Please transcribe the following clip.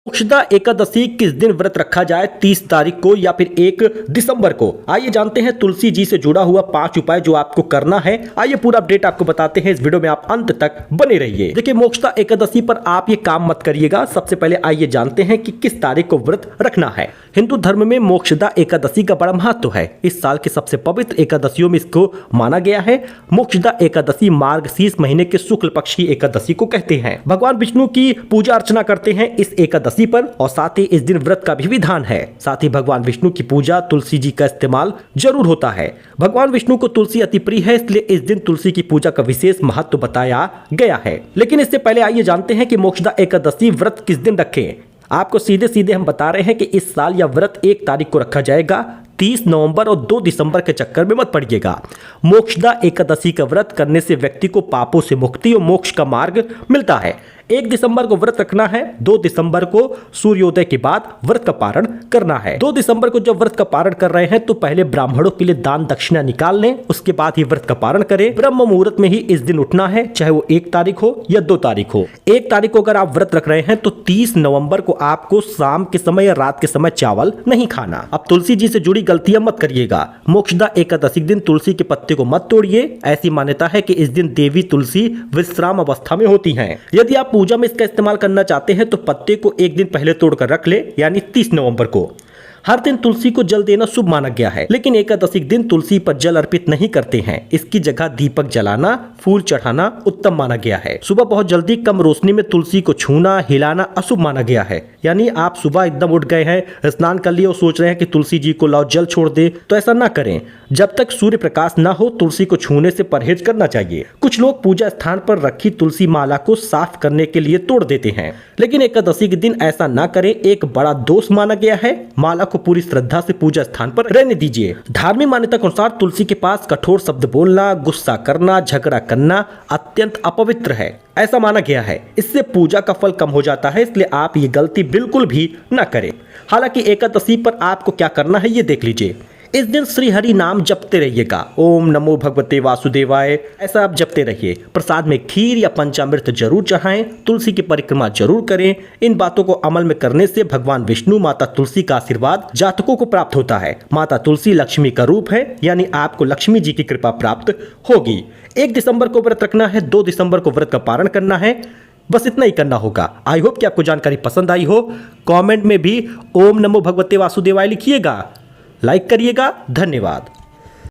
मोक्षदा एकादशी किस दिन व्रत रखा जाए, 30 तारीख को या फिर 1 दिसंबर को? आइए जानते हैं तुलसी जी से जुड़ा हुआ 5 उपाय जो आपको करना है। आइए पूरा अपडेट आपको बताते हैं, इस वीडियो में आप अंत तक बने रहिए। देखिए, मोक्षदा एकादशी पर आप ये काम मत करिएगा। सबसे पहले आइए जानते हैं कि किस तारीख को व्रत रखना है। हिंदू धर्म में मोक्षदा एकादशी का बड़ा महत्व है। इस साल के सबसे पवित्र एकादशियों में इसको माना गया है। मोक्षदा एकादशी मार्गशीर्ष महीने के शुक्ल पक्ष की एकादशी को कहते हैं। भगवान विष्णु की पूजा अर्चना करते हैं इस एकादशी पर, और साथ ही इस दिन व्रत का भी विधान है। साथ ही भगवान विष्णु की पूजा तुलसी जी का इस्तेमाल जरूर होता है। भगवान विष्णु को तुलसी अति प्रिय है, इसलिए इस दिन तुलसी की पूजा का विशेष महत्व बताया गया है। लेकिन इससे पहले आइए जानते हैं कि मोक्षदा एकादशी व्रत किस दिन रखें। आपको सीधे सीधे हम बता रहे हैं कि इस साल यह व्रत 1 तारीख को रखा जाएगा। 30 नवंबर और 2 दिसंबर के चक्कर में मत पड़िएगा। मोक्षदा एकादशी का व्रत करने से व्यक्ति को पापों से मुक्ति और मोक्ष का मार्ग मिलता है। 1 दिसंबर को व्रत रखना है। 2 दिसंबर को सूर्योदय के बाद व्रत का पारण करना है। 2 दिसंबर को जब व्रत का पारण कर रहे हैं तो पहले ब्राह्मणों के लिए दान दक्षिणा निकाल लें, उसके बाद ही व्रत का पारण करें। ब्रह्म मुहूर्त में ही इस दिन उठना है, चाहे वो 1 तारीख हो या 2 तारीख हो। 1 तारीख को अगर आप व्रत रख रहे हैं तो 30 नवंबर को आपको शाम के समय या रात के समय चावल नहीं खाना। अब तुलसी जी से जुड़ी गलतियां मत करिएगा। मोक्षदा एकादशी दिन तुलसी के पत्ते को मत तोड़िए। ऐसी मान्यता है कि इस दिन देवी तुलसी विश्राम अवस्था में होती हैं। यदि आप पूजा में इसका इस्तेमाल करना चाहते हैं तो पत्ते को 1 दिन पहले तोड़कर रख ले, यानी 30 नवंबर को। हर दिन तुलसी को जल देना शुभ माना गया है, लेकिन एकादशी के दिन तुलसी पर जल अर्पित नहीं करते हैं। इसकी जगह दीपक जलाना, फूल चढ़ाना उत्तम माना गया है। सुबह बहुत जल्दी कम रोशनी में तुलसी को छूना हिलाना अशुभ माना गया है। यानी आप सुबह एकदम उठ गए हैं, स्नान कर लिए और सोच रहे हैं कि तुलसी जी को लाओ जल छोड़ दे, तो ऐसा ना करें। जब तक सूर्य प्रकाश ना हो तुलसी को छूने से परहेज करना चाहिए। कुछ लोग पूजा स्थान पर रखी तुलसी माला को साफ करने के लिए तोड़ देते हैं, लेकिन एकादशी के दिन ऐसा ना करें। एक बड़ा दोष माना गया है। माला को पूरी श्रद्धा से पूजा स्थान पर रहने दीजिए। धार्मिक मान्यता के अनुसार तुलसी के पास कठोर शब्द बोलना, गुस्सा करना, झगड़ा करना अत्यंत अपवित्र है, ऐसा माना गया है। इससे पूजा का फल कम हो जाता है, इसलिए आप ये गलती बिल्कुल भी ना करें। हालांकि एकादशी पर आपको क्या करना है ये देख लीजिए। इस दिन श्री हरि नाम जपते रहिएगा। ओम नमो भगवते वासुदेवाय, ऐसा आप जपते रहिए। प्रसाद में खीर या पंचामृत जरूर चढ़ाएं। तुलसी की परिक्रमा जरूर करें। इन बातों को अमल में करने से भगवान विष्णु, माता तुलसी का आशीर्वाद जातकों को प्राप्त होता है। माता तुलसी लक्ष्मी का रूप है, यानी आपको लक्ष्मी जी की कृपा प्राप्त होगी। 1 दिसंबर को व्रत रखना है, 2 दिसंबर को व्रत का पारण करना है। बस इतना ही करना होगा। आई होप कि आपको जानकारी पसंद आई हो। कमेंट में भी ओम नमो भगवते वासुदेवाय लिखिएगा, लाइक करिएगा। धन्यवाद।